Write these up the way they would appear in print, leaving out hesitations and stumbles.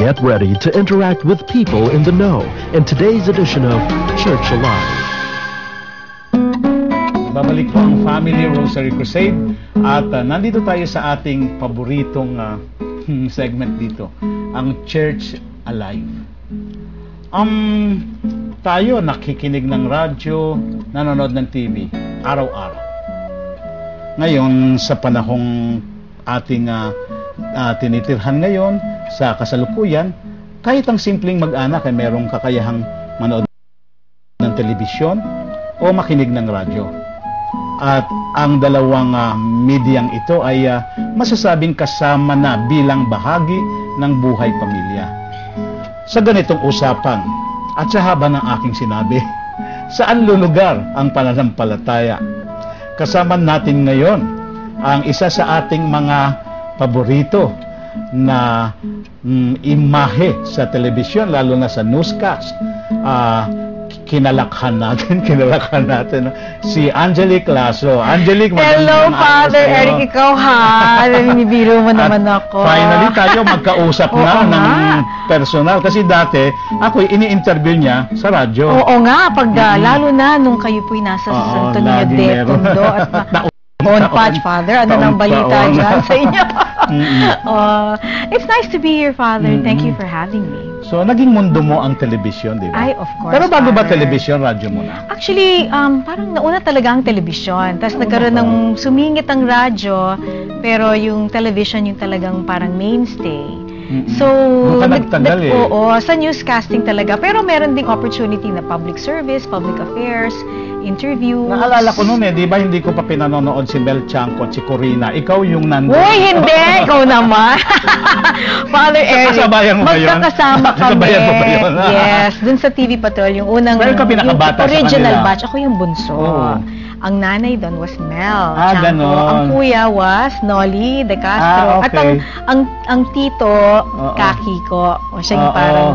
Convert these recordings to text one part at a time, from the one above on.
Get ready to interact with people in the know in today's edition of Church Alive. Babalik po ang Family Rosary Crusade at nandito tayo sa ating paboritong segment dito, ang Church Alive. Tayo nakikinig ng radyo, nanonood ng TV, araw-araw. Ngayon, sa panahong ating tinitirhan ngayon, sa kasalukuyan, kahit ang simpleng mag-anak ay merong kakayahang manood ng telebisyon o makinig ng radyo. At ang dalawang medyang ito ay masasabing kasama na bilang bahagi ng buhay pamilya. Sa ganitong usapan at sa haba ng aking sinabi, saan lulugar ang pananampalataya? Kasama natin ngayon ang isa sa ating mga paborito na imahe sa telebisyon, lalo na sa newscast. Kinalakhan natin si Angelique Lasso. Angelique, hello, Father Eric, ikaw ha. Nibiro mo naman ako. Finally, tayo magkausap na ng personal. Kasi dati, ako ini-interview niya sa radyo. Oo nga, lalo na nung kayo po'y nasa Santo Niño de Tondo at on patch, Father. Ano nang balita dyan sa inyo? It's nice to be here, Father. Thank you for having me. So, naging mundo mo ang telebisyon, di ba? Ay, of course, pero bago ba Father. telebisyon, radyo muna? Actually, parang nauna talaga ang telebisyon. Tapos nagkaroon ng sumingit ang radyo, pero yung television yung talagang parang mainstay. So, oo, sa newscasting talaga. Pero meron ding opportunity na public service, public affairs, interview. Naalala ko noon di ba hindi ko pa pinanonood si Mel Chanco at si Corina. Ikaw yung nandun. Uy, hindi! Ikaw naman! Father Eric, kasabayan mo ba yun? Magkakasama kami. Kasabayan mo ba yun? Yes, dun sa TV Patrol, yung unang pinakabata yung original batch. Ako yung bunso. Ang nanay doon was Mel Chanco. Ganon. Ang kuya was Noli De Castro. Okay. At ang tito, Kaki ko. O siya yung parang,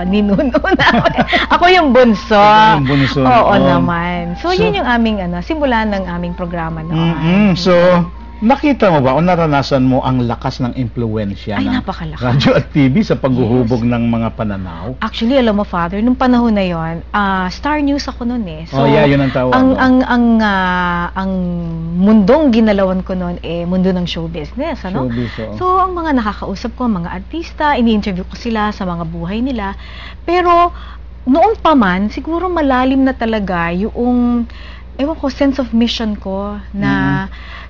ninuno namin. Ako yung bunso. Ikaw yung bunso. Oo naman. So, yun yung aming, simulan ng aming programa noon. So, nakita mo ba o naranasan mo ang lakas ng impluwensya ng napakalakas. radyo at TV sa paghuhubog ng mga pananaw? Actually, alam mo, Father, nung panahon na yon, Star News ako noon eh. So, yun ang tawag. Ang mundong ginalawan ko noon mundo ng show business, ano? Showbiz, So, ang mga nakakausap ko, mga artista, ini-interview ko sila sa mga buhay nila. Pero, noon pa man, siguro malalim na talaga yung, ewan ko, sense of mission ko na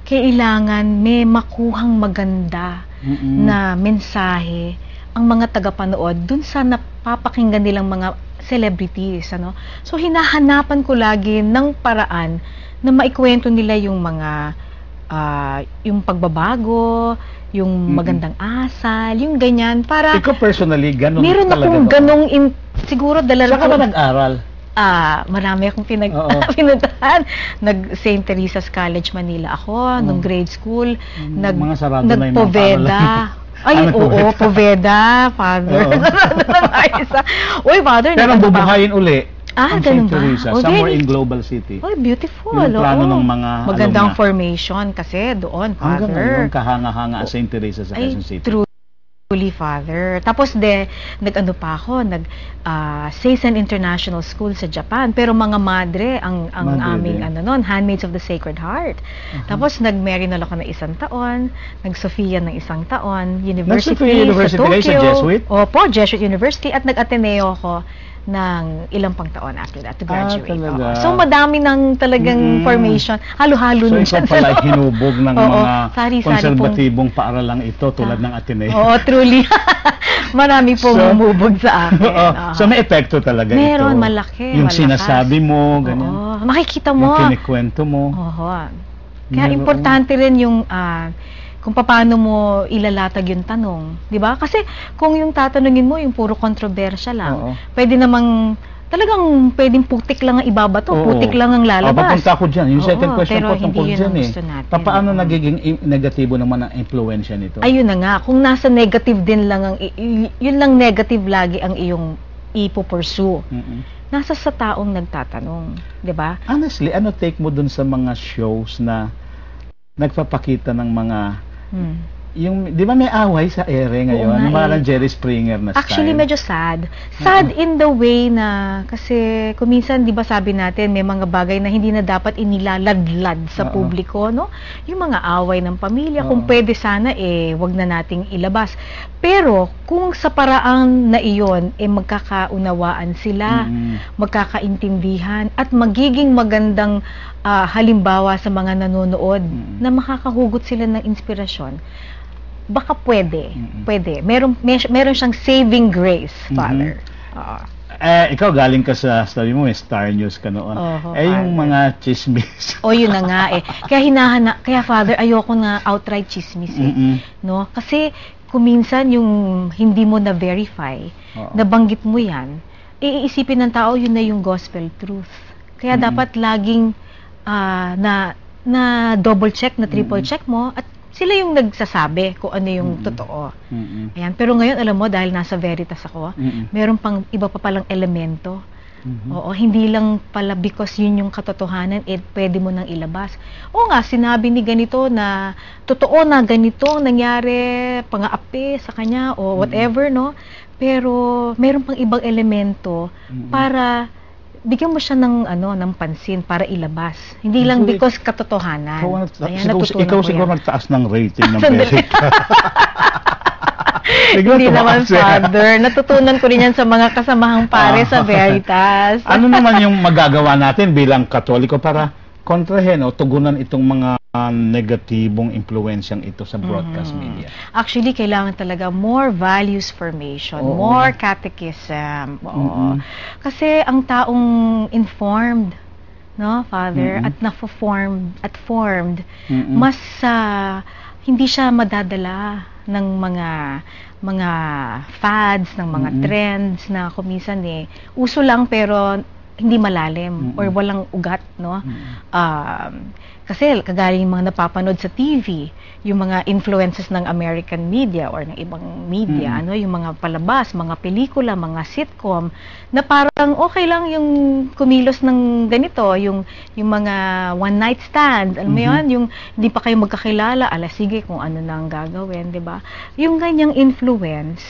kailangan may makuhang maganda na mensahe ang mga tagapanood dun sa napapakinggan nilang mga celebrities, ano? So, hinahanapan ko lagi ng paraan na maikwento nila yung mga yung pagbabago, yung magandang asal, yung ganyan, para Ikaw personally, ganun meron talaga akong ganong siguro dala Saan ka ba nag-aral? Marami akong pinuntahan. St. Teresa's College Manila ako, nung grade school. Mga sarado na yung mga Nag-Poveda. Ay, oo, Poveda, Father. Sarado na mga isa. Uy, Father, pero bubuhayin uli ang ganun St. ba? Teresa, somewhere in Global City. Oh, beautiful. Yung plano ng mga magandang alumna. formation kasi doon, Father. Hanggang ngayon, kahanga-hanga ang St. Teresa sa Quezon City. Truly, Father. Tapos nag-ano pa ako, Seisen International School sa Japan. Pero mga madre ang aming Handmaids of the Sacred Heart. Tapos nag-Maryknoll ako ng 1 taon, nag-Sophia ng 1 taon, University sa Tokyo. Sa Jesuit? Opo, Jesuit University. At nag-Ateneo ako ng ilang pang taon after that to graduate. So, madami ng talagang formation. Halo-halo nun siya. So, ikaw pala hinubog ng mga konserbatibong paaralang ito tulad ng Ateneo. Oo, truly. Marami pong humubog sa akin. So, may epekto talaga ito. Meron, malaki. Yung sinasabi mo, ganyan. Makikita mo. Yung kinikwento mo. Kaya importante rin yung kung paano mo ilalatag yung tanong, 'di ba? Kasi kung yung tatanungin mo yung puro kontrobersya lang, pwede namang talagang pwedeng putik lang ang ibabato, putik lang ang lalabas. Papunta ko diyan. Yung second question ko tungkol diyan Paano nagiging negatibo naman ang impluwensya nito? Ayun na nga, kung nasa negative din lang yun lang negative lagi ang iyong ipo-pursue. Nasa sa taong nagtatanong, 'di ba? Honestly, ano take mo dun sa mga shows na nagpapakita ng mga yung, di ba may away sa ere ngayon? Oo nga, Parang Jerry Springer na style. Actually, medyo sad. Sad in the way na, kasi kuminsan, di ba sabi natin, may mga bagay na hindi na dapat inilaladlad sa publiko, no? Yung mga away ng pamilya, kung pwede sana, wag na nating ilabas. Pero, kung sa paraan na iyon, magkakaunawaan sila, magkakaintindihan, at magiging magandang halimbawa sa mga nanonood na makakahugot sila ng inspirasyon, baka pwede. Meron siyang saving grace, Father. Ikaw galing ka sa, sabi mo, Star News ka noon. Yung mga chismis. Yun na nga Kaya Father, ayoko na outright chismis no? Kasi kuminsan yung hindi mo na-verify, nabanggit mo yan, iisipin ng tao yun na yung gospel truth. Kaya dapat laging na double check, na triple check mo, at sila yung nagsasabi kung ano yung totoo. Ayan. Pero ngayon, alam mo, dahil nasa Veritas ako, meron pang iba pa palang elemento. Oo, hindi lang pala because yun yung katotohanan, pwede mo nang ilabas. Oo nga, sinabi ni ganito na totoo na ganito nangyari, pang-aapi sa kanya o whatever, no? Pero meron pang ibang elemento para bigyan mo siya ng ng pansin para ilabas. Hindi lang because katotohanan. Ikaw siguro nagtaas ng rating ng Veritas. Hindi naman, Father. Natutunan ko rin yan sa mga kasamahang pare sa Veritas. Ano naman yung magagawa natin bilang Katoliko para kontrahen o tugunan itong mga negatibong impluensyang ito sa broadcast media? Actually, kailangan talaga more values formation, more catechism. Kasi ang taong informed, no, Father, at formed, mas hindi siya madadala ng mga fads, ng mga trends na kuminsan uso lang pero hindi malalim or walang ugat, no? Kasi kagaya yung mga napapanood sa TV, yung mga influences ng American media or ng ibang media, yung mga palabas, mga pelikula, mga sitcom, na parang okay lang yung kumilos ng ganito, yung mga one night stand, alam mo yun, yung hindi pa kayo magkakilala, sige kung ano na ang gagawin, di ba? Yung ganyang influence,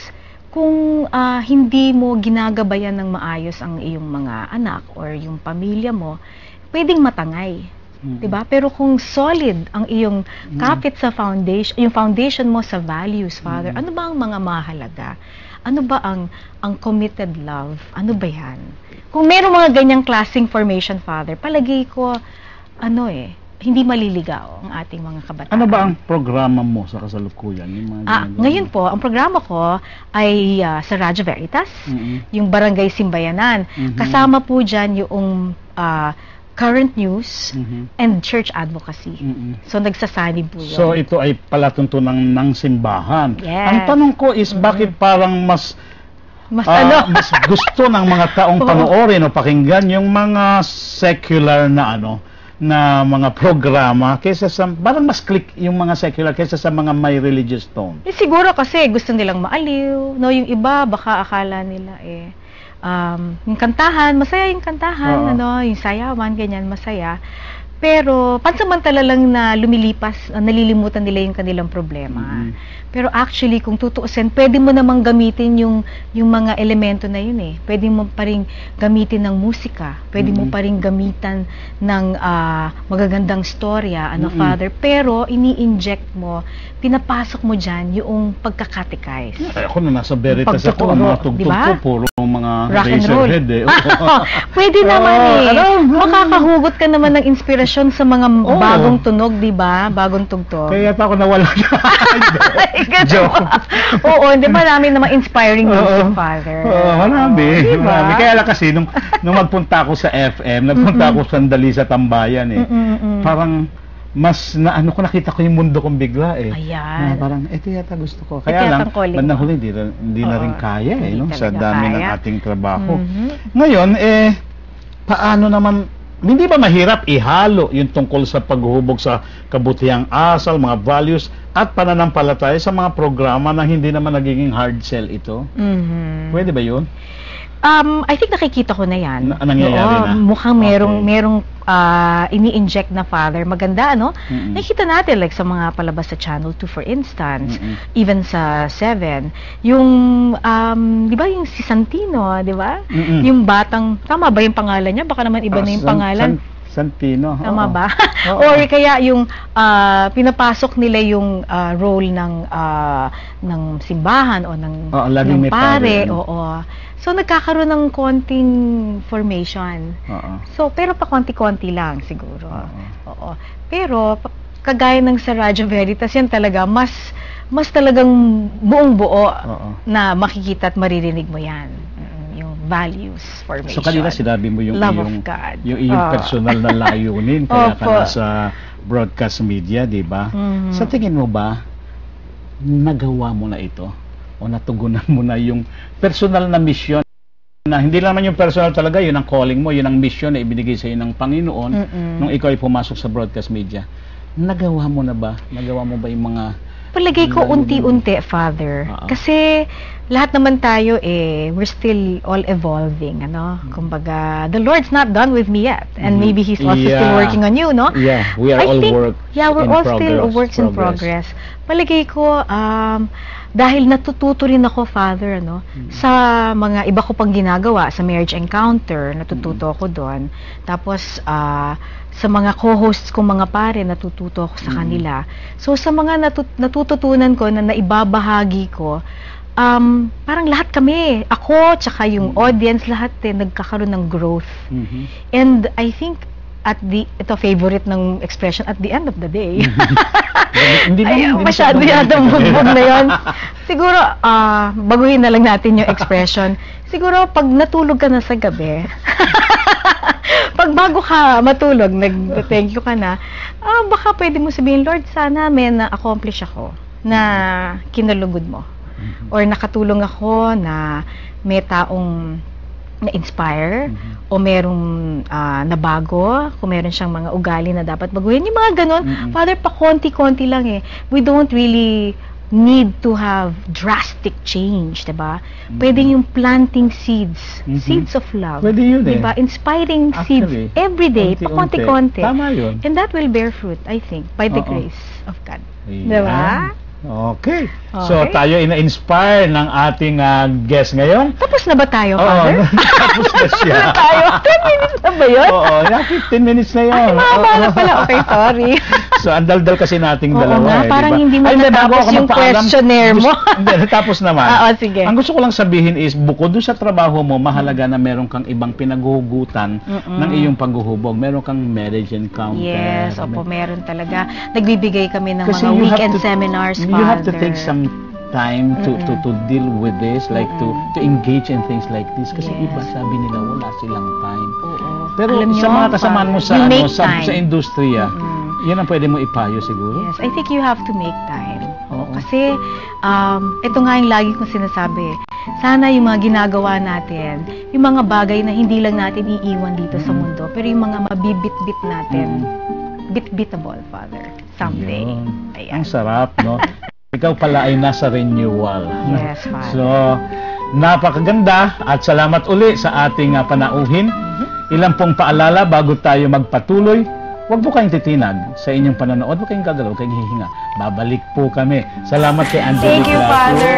kung hindi mo ginagabayan ng maayos ang iyong mga anak or yung pamilya mo, pwedeng matangay. Diba? Pero kung solid ang iyong kapit sa foundation, yung foundation mo sa values, Father, ano ba ang mga mahalaga? Ano ba ang committed love? Ano ba yan? Kung meron mga ganyang klaseng formation, Father, palagay ko, hindi maliligaw ang ating mga kabataan. Ano ba ang programa mo sa kasalukuyan? Ngayon po, ang programa ko ay sa Radyo Veritas, yung Barangay Simbayanan. Kasama po dyan yung current news and church advocacy. So, nagsasanib po yun. So, ito ay palatuntunan ng simbahan. Yes. Ang tanong ko is, bakit parang mas gusto ng mga taong panoorin o pakinggan yung mga secular na na mga programa kaysa sa, parang mas click yung mga secular kaysa sa mga may religious tone? Siguro kasi gusto nilang maaliw, no? Yung iba, baka akala nila yung kantahan, masaya yung kantahan, yung sayawan, ganyan, masaya. Pero pansamantala lang na lumilipas, nalilimutan nila yung kanilang problema. Pero actually, kung tutuusin, pwede mo namang gamitin yung mga elemento na yun Pwede mo pa rin gamitin ng musika, pwede mo pa rin gamitan ng magagandang storya, Father, pero ini-inject mo, pinapasok mo dyan yung pagkakatikais. Ako na nasa Veritas ako, ang mga tugtog ko, puro mga rock and roll. Pwede naman makakahugot ka naman ng inspirasyon sa mga bagong tunog, di ba? Bagong tugtog. Kaya pa ako nawala na. Joke. Oo, di ba namin naman inspiring music, Father? Marami. Kaya lang kasi, nung magpunta ako sa FM, nagpunta ako sandali sa Tambayan parang mas nakita ko yung mundo kong bigla Ayan. Parang ito yata gusto ko. Kaya lang, bandang huli, hindi na rin kaya sa dami ng ating trabaho. Ngayon, paano naman, hindi ba mahirap ihalo yung tungkol sa paghuhubog sa kabutihang asal, mga values, at pananampalataya sa mga programa na hindi naman nagiging hard sell ito? Pwede ba yun? I think nakikita ko na yan. Nangyayari na? Mukhang Okay. merong ini-inject na Father. Maganda, ano? Nakikita natin, like sa mga palabas sa Channel 2, for instance, even sa 7, yung, di ba yung si Santino, di ba? Yung batang, tama ba yung pangalan niya? Baka naman iba na yung pangalan. Santino. Tama Oo. ba? Oo. Or kaya yung pinapasok nila yung role ng simbahan o ng laging may pare. pare, ano? Oo. So nagkakaroon ng konting formation. Oo. So pero pa konti-konti lang siguro. Oo. Oo. Pero kagaya ng sa Radyo Veritas, yan talaga mas talagang buong-buo Oo. na makikita at maririnig mo yan. Yung values formation. So kanina sinabi mo yung Love iyong of God. yung iyong personal na layunin kaya ka Opo. nasa broadcast media, di ba? Sa tingin mo ba nagawa mo na ito o natugunan mo na yung personal na mission na hindi naman yung personal talaga, yun ang calling mo, yun ang mission na ibinigay sa iyo ng Panginoon nung ikaw ay pumasok sa broadcast media. Nagawa mo na ba? Nagawa mo ba yung mga Palagay ko unti-unti, Father. Kasi lahat naman tayo we're still all evolving, ano? Kumbaga, the Lord's not done with me yet. And maybe He's also still working on you, no? Yeah, we are all think, work we're in all progress, still works in progress. Palagay ko, dahil natututo rin ako, Father, ano? Sa mga iba ko pang ginagawa, sa Marriage Encounter, natututo ako doon. Tapos, sa mga co-hosts kong mga pare, natututo ako sa kanila. So, sa mga natututunan ko na naibabahagi ko, parang lahat kami, ako, tsaka yung audience, lahat nagkakaroon ng growth. And I think, ito favorite ng expression, at the end of the day. Hindi Masyado yata bugbog na yun. Siguro, baguhin na lang natin yung expression. Siguro, pag natulog ka na sa gabi, pag bago ka matulog, nag-thank you ka na, baka pwede mo sabihin, Lord, sana may na-accomplish ako na kinalugod mo. Or nakatulong ako na may taong na-inspire o merong nabago, kung meron siyang mga ugali na dapat baguhin. Yung mga ganun, Father, pa konti-konti lang We don't really need to have drastic change, diba? Pwede yung planting seeds, seeds of love. Pwede yun diba? Inspiring Actually, seeds every day, pa konti-konti. Tama yun. And that will bear fruit, I think, by the grace of God. Ayan. Diba? Okay. So, tayo ina-inspire ng ating guest ngayon. Tapos na ba tayo, Oo, Father? tapos na siya. Tapos na tayo? 10 minutes na ba yun? Oo, 15 minutes na yun. Ay, mahaba na pala. Okay, sorry. So, ang daldal kasi nating Oo dalawa. nga, parang diba? hindi mo Ay, natapos bago ako yung magpaalam, questionnaire mo. Hindi, natapos naman. Sige. Ang gusto ko lang sabihin is, bukod doon sa trabaho mo, mahalaga na meron kang ibang pinaghuhugutan ng iyong paghuhubog. Meron kang marriage encounter. Yes, opo, meron talaga. Nagbibigay kami ng Kasi mga you have weekend to- seminars, Father. You have to take some time to deal with this, like to engage in things like this. Kasi Yes. iba sabi nila wala silang time. Oo. Pero Alam sa nyo, mga kasamaan mo sa you ano, make sa time. industriya, yan ang pwede mo ipayo siguro. Yes, I think you have to make time. Oo. Kasi, ito nga yung lagi kong sinasabi. Sana yung mga ginagawa natin, yung mga bagay na hindi lang natin iiwan dito sa mundo, pero yung mga mabibit-bit natin, bit-bitable, Father, someday. Yun. Ayan. Ang sarap, no? Ikaw pala ay nasa renewal. Yes, Father. So, napakaganda at salamat uli sa ating panauhin. Ilang pong paalala bago tayo magpatuloy. Huwag po kayong titinag sa inyong panonood. Huwag kayong gagalaw, huwag kayong hihinga. Babalik po kami. Salamat kay Angelica. Thank you, Father.